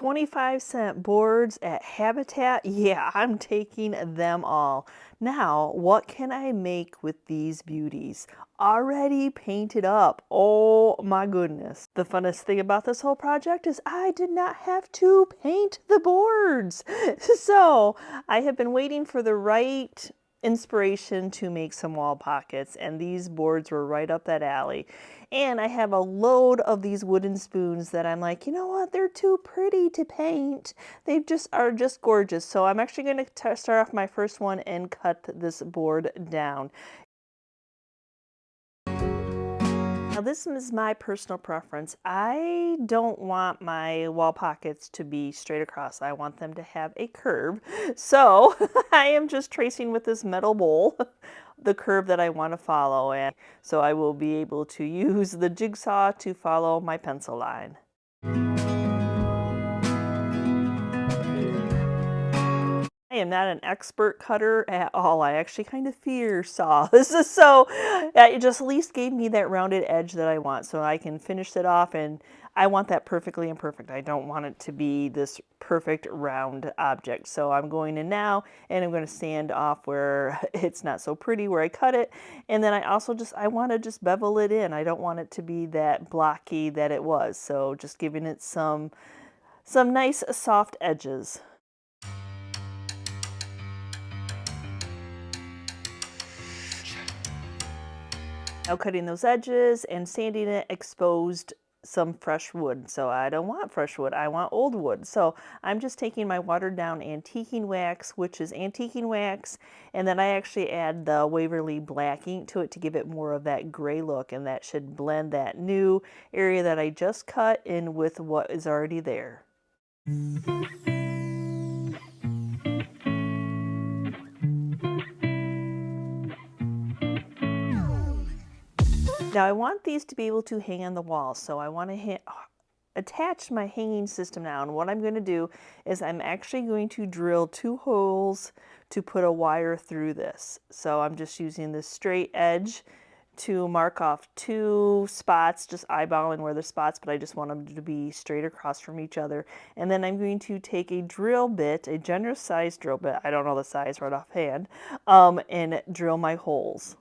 25-cent boards at Habitat, yeah, I'm taking them all. Now, what can I make with these beauties? Already painted up. Oh my goodness. The funnest thing about this whole project is I did not have to paint the boards. So I have been waiting for the right inspiration to make some wall pockets, and these boards were right up that alley. And I have a load of these wooden spoons that I'm like, you know what, they're too pretty to paint. They just are just gorgeous. So I'm actually going to start off my first one and cut this board down. Now this is my personal preference. I don't want my wall pockets to be straight across. I want them to have a curve. So I am just tracing with this metal bowl the curve that I want to follow, and so I will be able to use the jigsaw to follow my pencil line. I am not an expert cutter at all. I actually kind of fear saws. So it just at least gave me that rounded edge that I want, so I can finish it off, and I want that perfectly imperfect. I don't want it to be this perfect round object. So I'm going in now and I'm going to sand off where it's not so pretty where I cut it. And then I also I want to just bevel it in. I don't want it to be that blocky that it was. So just giving it some nice soft edges. Now cutting those edges and sanding it exposed some fresh wood. So I don't want fresh wood, I want old wood. So I'm just taking my watered down antiquing wax, which is antiquing wax, and then I actually add the Waverly Black ink to it to give it more of that gray look, and that should blend that new area that I just cut in with what is already there. Now I want these to be able to hang on the wall, so I want to attach my hanging system now, and what I'm going to do is I'm actually going to drill 2 holes to put a wire through this. So I'm just using this straight edge to mark off 2 spots, just eyeballing where the spots, but I just want them to be straight across from each other. And then I'm going to take a drill bit, a generous size drill bit, I don't know the size right offhand, and drill my holes.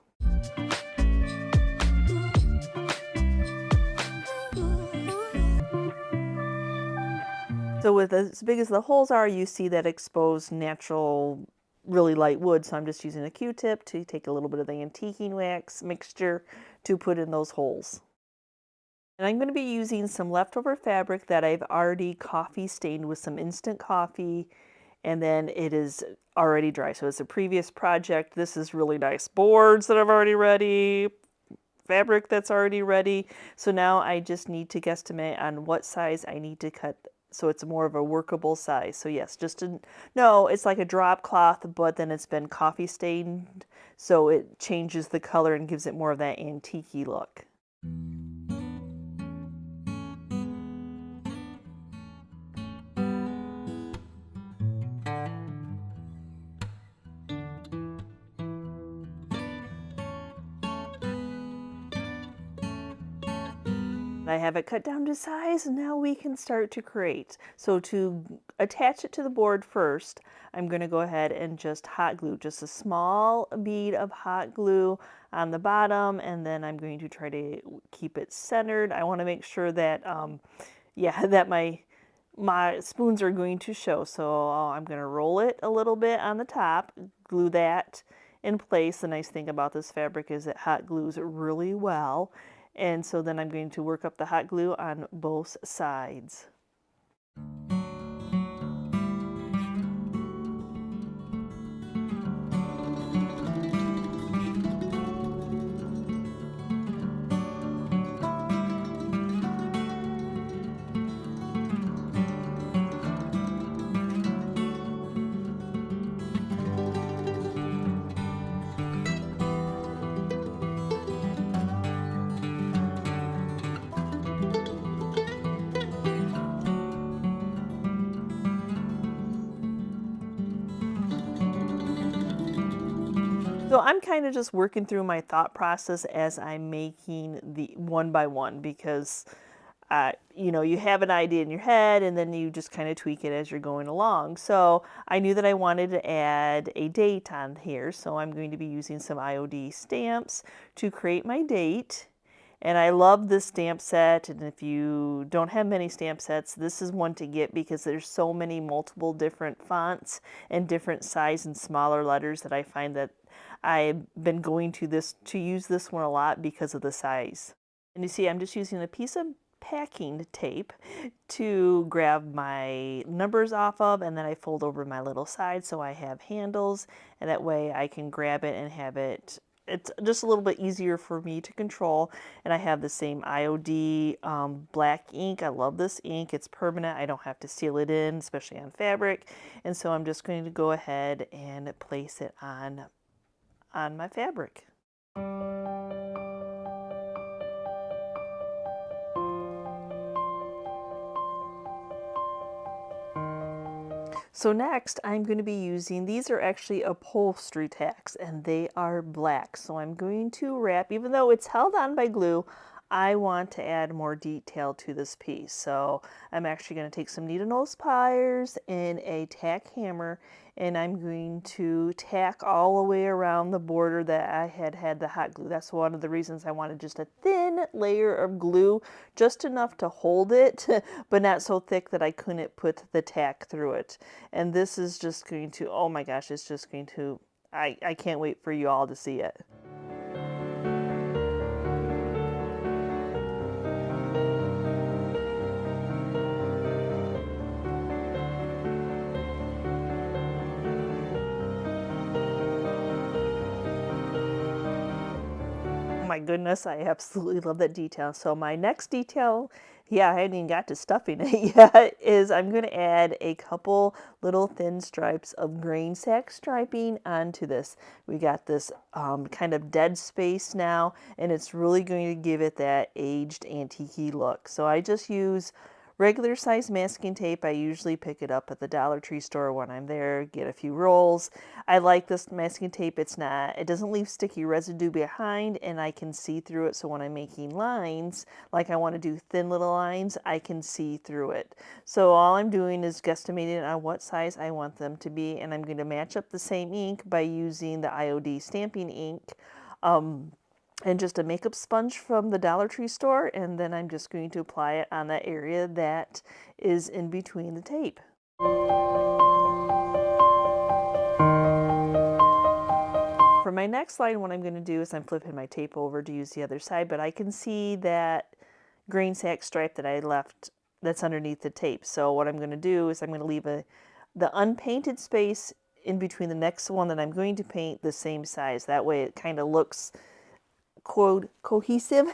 So with as big as the holes are, you see that exposed natural, really light wood. So I'm just using a Q-tip to take a little bit of the antiquing wax mixture to put in those holes. And I'm going to be using some leftover fabric that I've already coffee stained with some instant coffee, and then it is already dry. So it's a previous project. This is really nice boards that I've already ready, fabric that's already ready. So now I just need to guesstimate on what size I need to cut so it's more of a workable size. So yes, no, it's like a drop cloth, but then it's been coffee stained, so it changes the color and gives it more of that antique-y look. I have it cut down to size, and now we can start to create. So to attach it to the board first, I'm going to go ahead and just hot glue, just a small bead of hot glue on the bottom, and then I'm going to try to keep it centered. I want to make sure that, yeah, that my spoons are going to show. So I'm going to roll it a little bit on the top, glue that in place. The nice thing about this fabric is it hot glues really well. And so then I'm going to work up the hot glue on both sides. So I'm kind of just working through my thought process as I'm making the one by one, because you know, you have an idea in your head and then you just kind of tweak it as you're going along. So I knew that I wanted to add a date on here, so I'm going to be using some IOD stamps to create my date. And I love this stamp set, and if you don't have many stamp sets, this is one to get because there's so many multiple different fonts and different size and smaller letters that I find that I've been going to use this one a lot because of the size. And you see, I'm just using a piece of packing tape to grab my numbers off of, and then I fold over my little side so I have handles, and that way I can grab it and have it. It's just a little bit easier for me to control. And I have the same IOD Black ink. I love this ink. It's permanent. I don't have to seal it in, especially on fabric. And so I'm just going to go ahead and place it on my fabric. So next I'm going to be using, these are actually upholstery tacks and they are black. So I'm going to wrap, even though it's held on by glue, I want to add more detail to this piece. So I'm actually going to take some needle nose pliers and a tack hammer, and I'm going to tack all the way around the border that I had the hot glue. That's one of the reasons I wanted just a thin layer of glue, just enough to hold it, but not so thick that I couldn't put the tack through it. And this is just going to, oh my gosh, it's just going to, I can't wait for you all to see it. My goodness, I absolutely love that detail. So my next detail, yeah, I hadn't even got to stuffing it yet, is I'm going to add a couple little thin stripes of grain sack striping onto this. We got this kind of dead space now, and it's really going to give it that aged antique-y look. So I just use regular size masking tape. I usually pick it up at the Dollar Tree store when I'm there, get a few rolls. I like this masking tape. It doesn't leave sticky residue behind, and I can see through it. So when I'm making lines, like I want to do thin little lines, I can see through it. So all I'm doing is guesstimating on what size I want them to be, and I'm going to match up the same ink by using the IOD stamping ink. And just a makeup sponge from the Dollar Tree store, and then I'm just going to apply it on that area that is in between the tape. For my next line, what I'm going to do is I'm flipping my tape over to use the other side, but I can see that grain sack stripe that I left that's underneath the tape. So what I'm going to do is I'm going to leave the unpainted space in between the next one that I'm going to paint the same size. That way it kind of looks quote cohesive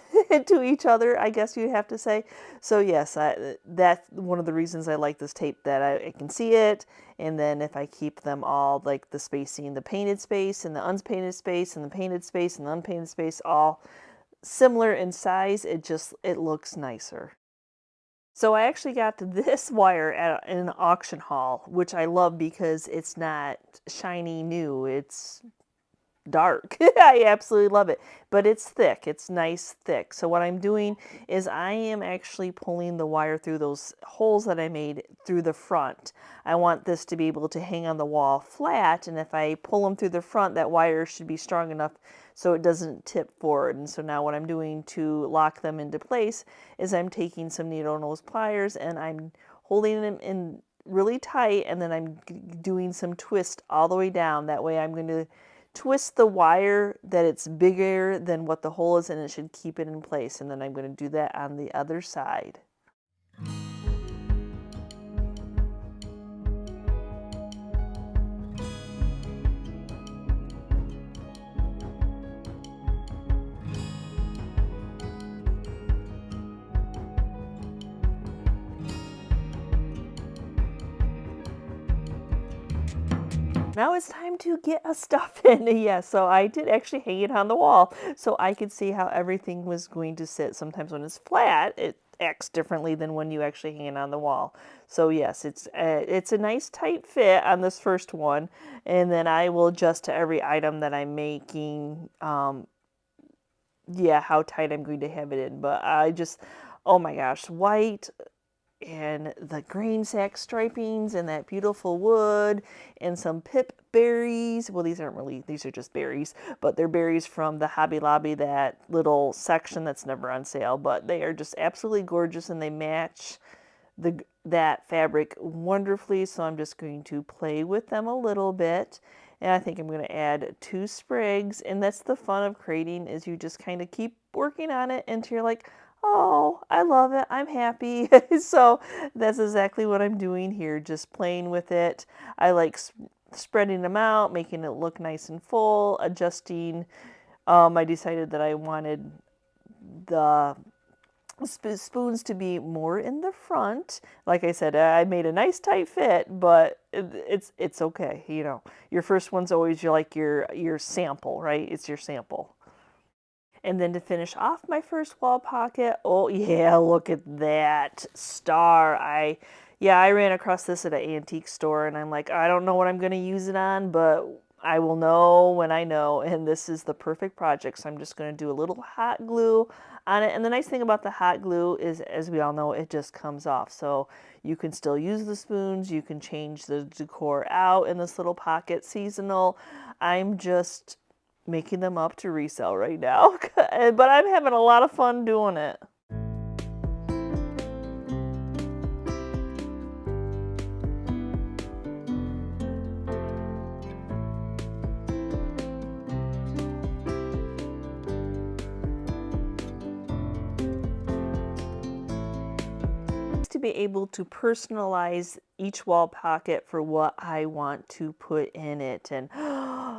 to each other, I guess you'd have to say. So yes, that's one of the reasons I like this tape, that I can see it. And then if I keep them all, like the spacing, the painted space and the unpainted space and the painted space and the unpainted space, all similar in size, it looks nicer. So I actually got this wire at an auction haul, which I love because it's not shiny new. It's dark. I absolutely love it, but it's thick. It's nice thick. So what I'm doing is I am actually pulling the wire through those holes that I made through the front. I want this to be able to hang on the wall flat, and if I pull them through the front, that wire should be strong enough so it doesn't tip forward. And so now what I'm doing to lock them into place is I'm taking some needle nose pliers and I'm holding them in really tight, and then I'm doing some twist all the way down. That way I'm going to twist the wire that it's bigger than what the hole is, and it should keep it in place. And then I'm going to do that on the other side. Now it's time to get a stuff in. Yeah, so I did actually hang it on the wall so I could see how everything was going to sit. Sometimes when it's flat, it acts differently than when you actually hang it on the wall. So yes, it's a nice tight fit on this first one, and then I will adjust to every item that I'm making, yeah, how tight I'm going to have it in. But oh my gosh, white and the grain sack stripings and that beautiful wood and some pip berries. Well, these aren't really, these are just berries, but they're berries from the Hobby Lobby, that little section that's never on sale, but they are just absolutely gorgeous and they match that fabric wonderfully. So I'm just going to play with them a little bit. And I think I'm going to add 2 sprigs. And that's the fun of creating, is you just kind of keep working on it until you're like, oh, I love it, I'm happy. So that's exactly what I'm doing here, just playing with it. I like spreading them out, making it look nice and full, adjusting. I decided that I wanted the spoons to be more in the front. Like I said, I made a nice tight fit, but it's okay. You know, your first one's always your sample, right? It's your sample. And then to finish off my first wall pocket, oh yeah, look at that star. I ran across this at an antique store and I'm like, I don't know what I'm going to use it on, but I will know when I know. And this is the perfect project. So I'm just going to do a little hot glue on it. And the nice thing about the hot glue is, as we all know, it just comes off. So you can still use the spoons. You can change the decor out in this little pocket, seasonal. I'm just making them up to resell right now, but I'm having a lot of fun doing it. To be able to personalize each wall pocket for what I want to put in it. And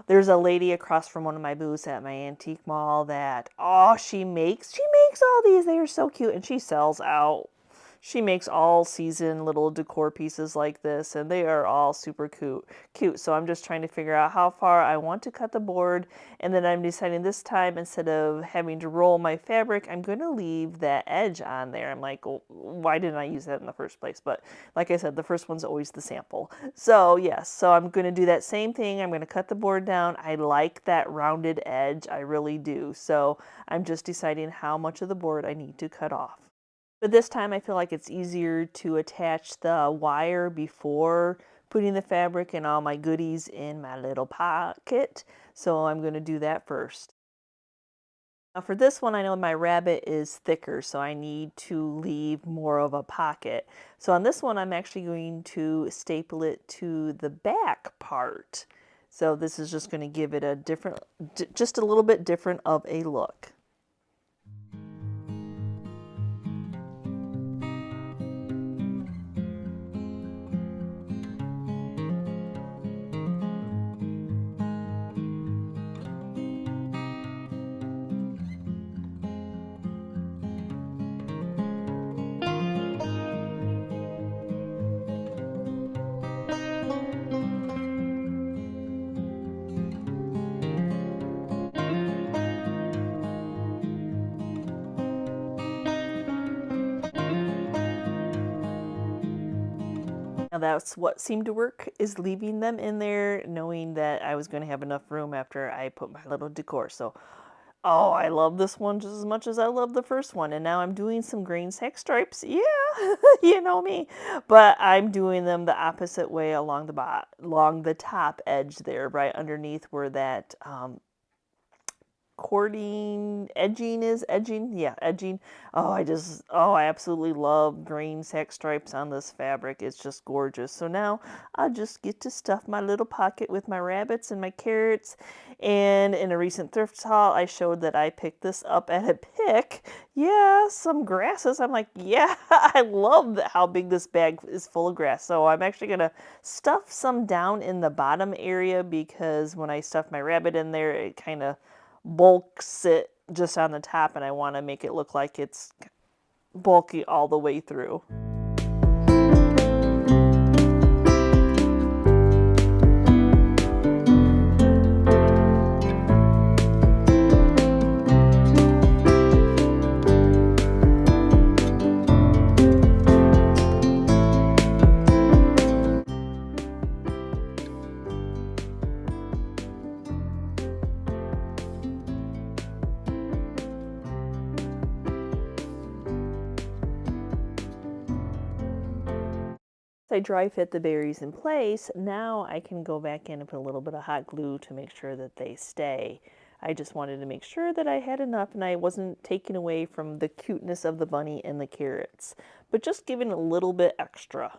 there's a lady across from one of my booths at my antique mall that, oh, she makes all these. They are so cute, and she sells out. She makes all season little decor pieces like this, and they are all super cute. So I'm just trying to figure out how far I want to cut the board, and then I'm deciding this time, instead of having to roll my fabric, I'm going to leave that edge on there. I'm like, well, why didn't I use that in the first place? But like I said, the first one's always the sample. So yes, so I'm going to do that same thing. I'm going to cut the board down. I like that rounded edge. I really do. So I'm just deciding how much of the board I need to cut off. But this time I feel like it's easier to attach the wire before putting the fabric and all my goodies in my little pocket. So I'm going to do that first. Now for this one, I know my rabbit is thicker, so I need to leave more of a pocket. So on this one, I'm actually going to staple it to the back part. So this is just going to give it a different, just a little bit different of a look. Now that's what seemed to work, is leaving them in there, knowing that I was going to have enough room after I put my little decor. So, oh, I love this one just as much as I love the first one. And now I'm doing some grain sack stripes. Yeah, you know me. But I'm doing them the opposite way along the top edge there, right underneath where that edging. Yeah, edging. Oh, I absolutely love grain sack stripes on this fabric. It's just gorgeous. So now I just get to stuff my little pocket with my rabbits and my carrots. And in a recent thrift haul, I showed that I picked this up at a pick. Yeah, some grasses. I'm like, yeah, I love how big this bag is full of grass. So I'm actually going to stuff some down in the bottom area, because when I stuff my rabbit in there, it kind of bulks it just on the top, and I want to make it look like it's bulky all the way through. I dry fit the berries in place, now I can go back in and put a little bit of hot glue to make sure that they stay. I just wanted to make sure that I had enough and I wasn't taking away from the cuteness of the bunny and the carrots, but just giving a little bit extra.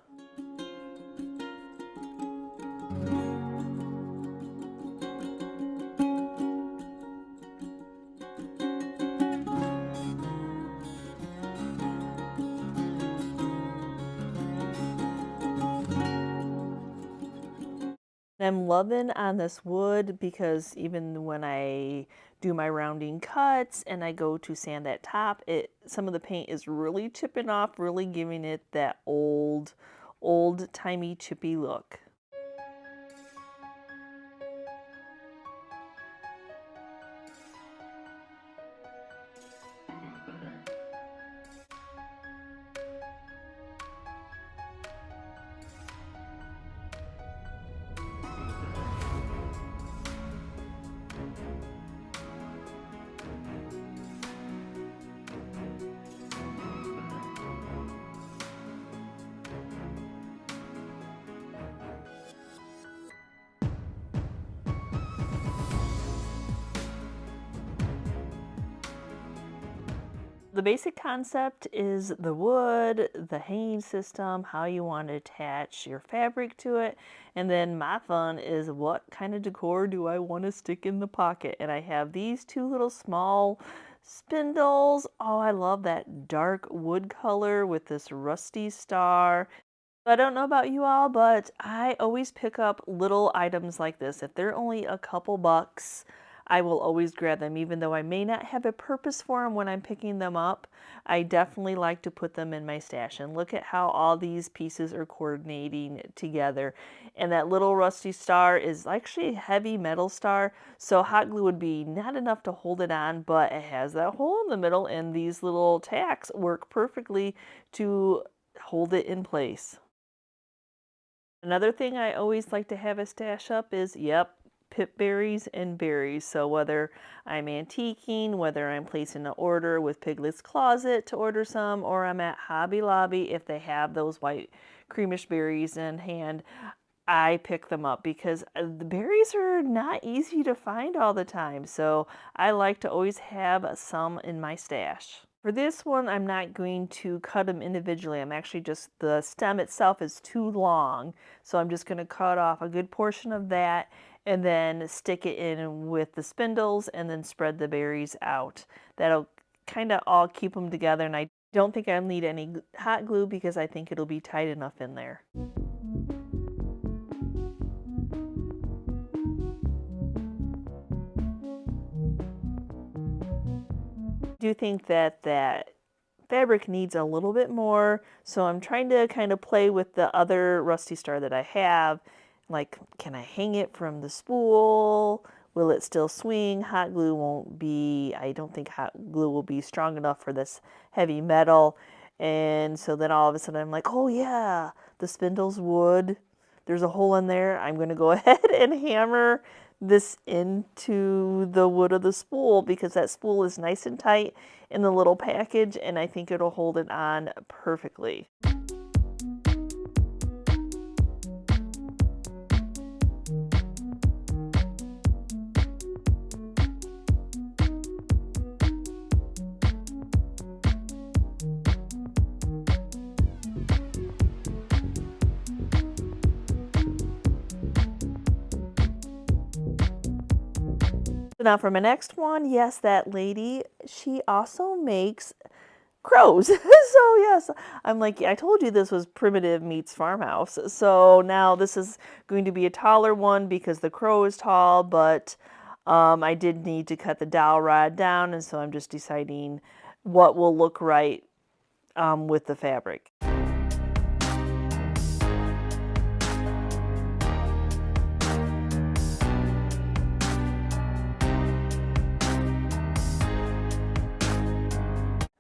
I'm loving on this wood because even when I do my rounding cuts and I go to sand that top, some of the paint is really chipping off, really giving it that old-timey chippy look. The basic concept is the wood, the hanging system, how you want to attach your fabric to it, and then my fun is what kind of decor do I want to stick in the pocket. And I have these two little small spindles. Oh, I love that dark wood color with this rusty star. I don't know about you all, but I always pick up little items like this. If they're only a couple bucks, I will always grab them, even though I may not have a purpose for them when I'm picking them up. I definitely like to put them in my stash. And look at how all these pieces are coordinating together. And that little rusty star is actually a heavy metal star, so hot glue would be not enough to hold it on, but it has that hole in the middle, and these little tacks work perfectly to hold it in place. Another thing I always like to have a stash up is, yep, pip berries and berries. So whether I'm antiquing, whether I'm placing an order with Piglet's Closet to order some, or I'm at Hobby Lobby, if they have those white creamish berries in hand, I pick them up because the berries are not easy to find all the time. So I like to always have some in my stash. For this one, I'm not going to cut them individually. I'm actually just, the stem itself is too long. So I'm just going to cut off a good portion of that and then stick it in with the spindles and then spread the berries out. That'll kind of all keep them together, and I don't think I'll need any hot glue because I think it'll be tight enough in there. I do think that fabric needs a little bit more, so I'm trying to kind of play with the other rusty star that I have. Like, can I hang it from the spool? Will it still swing? Hot glue won't be, I don't think hot glue will be strong enough for this heavy metal. And so then all of a sudden I'm like, oh yeah, the spindle's wood. There's a hole in there. I'm going to go ahead and hammer this into the wood of the spool because that spool is nice and tight in the little package, and I think it'll hold it on perfectly. Now for my next one, yes, that lady, she also makes crows. So yes, I'm like, I told you this was primitive meets farmhouse. So now this is going to be a taller one because the crow is tall, but I did need to cut the dowel rod down, and so I'm just deciding what will look right with the fabric.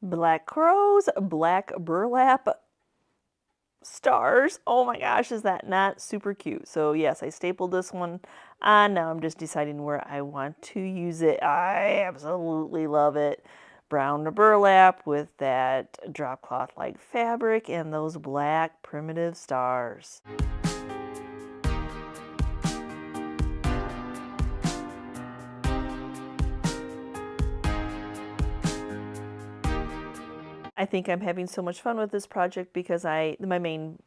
Black crows, black burlap stars. Oh my gosh, is that not super cute? So yes, I stapled this one on. Now I'm just deciding where I want to use it. I absolutely love it. brown burlap with that drop cloth like fabric and those black primitive stars. I think I'm having so much fun with this project because my main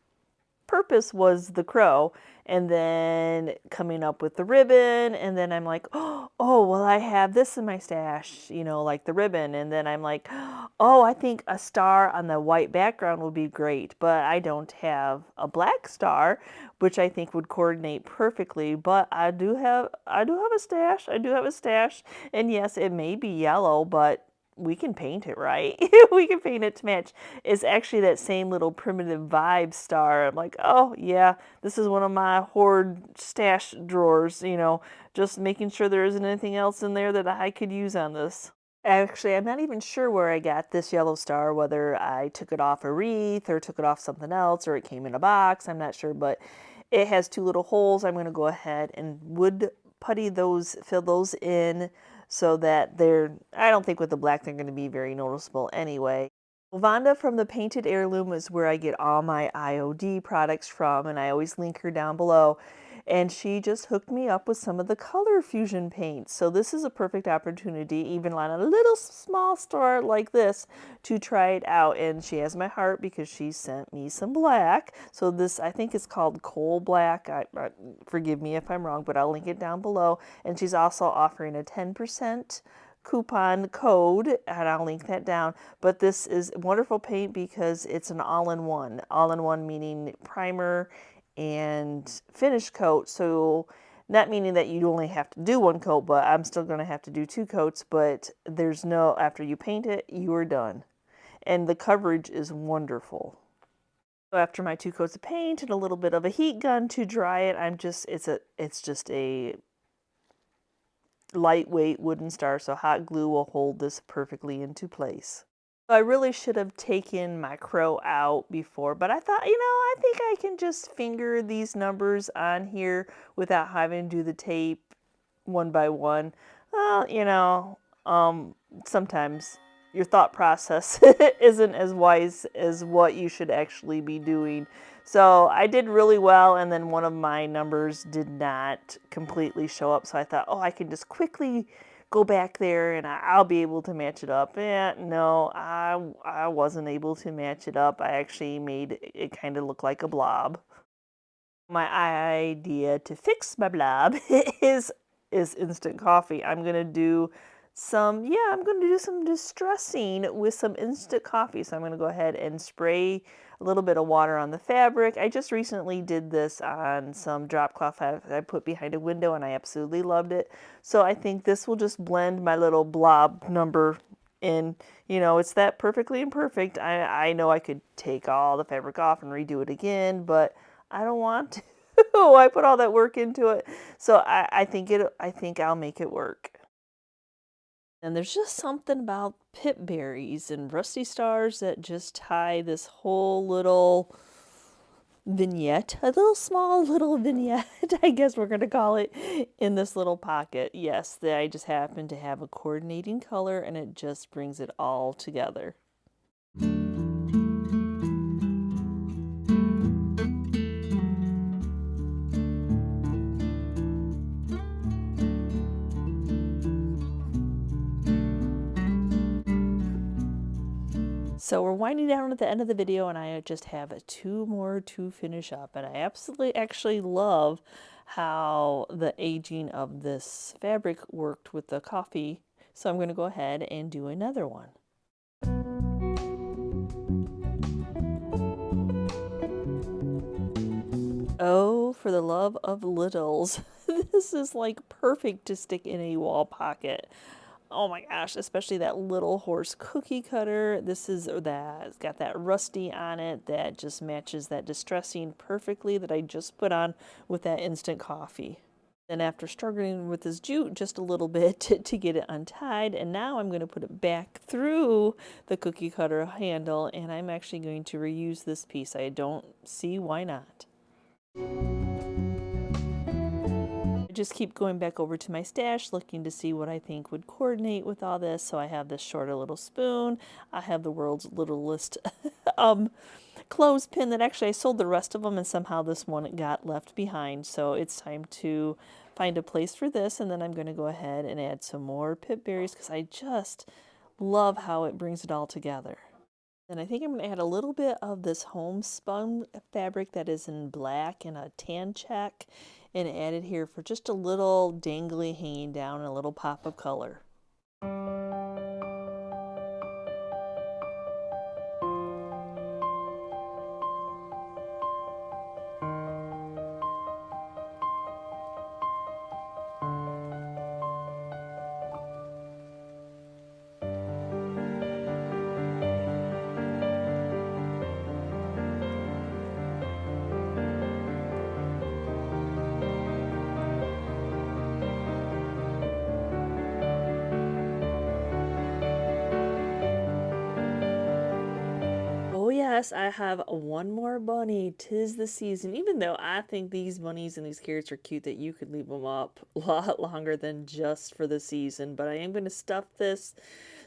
purpose was the crow, and then coming up with the ribbon, and then I'm like, oh well, I have this in my stash, you know, like the ribbon, and then I'm like, oh, I think a star on the white background would be great, but I don't have a black star, which I think would coordinate perfectly, but I do have a stash. I do have a stash, and yes, it may be yellow, but we can paint it, right? We can paint it to match. It's actually that same little primitive vibe star. I'm like, oh yeah, this is one of my hoard stash drawers, you know, just making sure there isn't anything else in there that I could use on this. Actually, I'm not even sure where I got this yellow star, whether I took it off a wreath or took it off something else or it came in a box. I'm not sure, but it has two little holes. I'm going to go ahead and wood putty those, fill those in so that I don't think with the black they're going to be very noticeable anyway. Vonda from the Painted Heirloom is where I get all my IOD products from, and I always link her down below. And she just hooked me up with some of the color fusion paints. So this is a perfect opportunity, even on a little small store like this, to try it out. And she has my heart because she sent me some black. So this, I think, is called Coal Black. Forgive me if I'm wrong, but I'll link it down below. And she's also offering a 10% coupon code, and I'll link that down. But this is wonderful paint because it's an all-in-one. All-in-one meaning primer and finish coat. So not meaning that you only have to do one coat, but I'm still going to have to do two coats. But there's no, after you paint it, you are done. And the coverage is wonderful. So after my two coats of paint and a little bit of a heat gun to dry it, it's just a lightweight wooden star, so hot glue will hold this perfectly into place. I really should have taken my crow out before, but I thought, you know, I think I can just finger these numbers on here without having to do the tape one by one. Well, you know, sometimes your thought process isn't as wise as what you should actually be doing. So I did really well, and then one of my numbers did not completely show up, so I thought, oh, I can just quickly go back there and I'll be able to match it up. No, I wasn't able to match it up. I actually made it kind of look like a blob. My idea to fix my blob is instant coffee. I'm going to do some distressing with some instant coffee. So I'm going to go ahead and spray a little bit of water on the fabric. I just recently did this on some drop cloth I put behind a window, and I absolutely loved it. So I think this will just blend my little blob number in. You know, it's that perfectly imperfect. I know I could take all the fabric off and redo it again, but I don't want to. I put all that work into it. So I think I'll make it work. And there's just something about pip berries and rusty stars that just tie this whole little vignette, a little small little vignette, I guess we're going to call it, in this little pocket. Yes, I just happen to have a coordinating color, and it just brings it all together. So we're winding down at the end of the video, and I just have two more to finish up. And I absolutely actually love how the aging of this fabric worked with the coffee. So I'm going to go ahead and do another one. Oh, for the love of littles. This is like perfect to stick in a wall pocket. Oh my gosh, especially that little horse cookie cutter. It's got that rusty on it that just matches that distressing perfectly that I just put on with that instant coffee. Then after struggling with this jute just a little bit to get it untied, and now I'm going to put it back through the cookie cutter handle, and I'm actually going to reuse this piece. I don't see why not. I just keep going back over to my stash looking to see what I think would coordinate with all this. So I have this shorter little spoon. I have the world's littlest clothespin that actually I sold the rest of them, and somehow this one got left behind. So it's time to find a place for this, and then I'm going to go ahead and add some more pip berries because I just love how it brings it all together. And I think I'm going to add a little bit of this homespun fabric that is in black and a tan check, and add it here for just a little dangly hanging down, a little pop of color. Oh yes, I have one more bunny. 'Tis the season. Even though I think these bunnies and these carrots are cute, that you could leave them up a lot longer than just for the season. But I am going to stuff this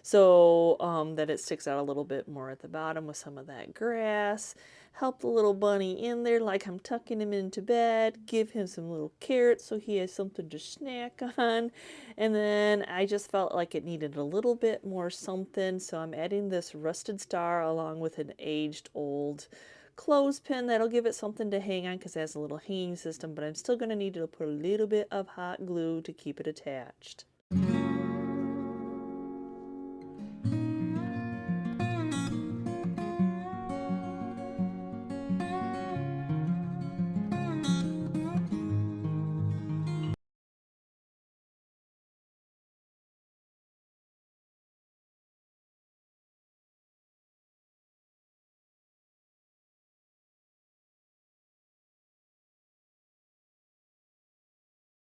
so that it sticks out a little bit more at the bottom with some of that grass. Help the little bunny in there like I'm tucking him into bed. Give him some little carrots so he has something to snack on. And then I just felt like it needed a little bit more something, so I'm adding this rusted star along with an aged old clothespin. That'll give it something to hang on because it has a little hanging system, but I'm still going to need to put a little bit of hot glue to keep it attached.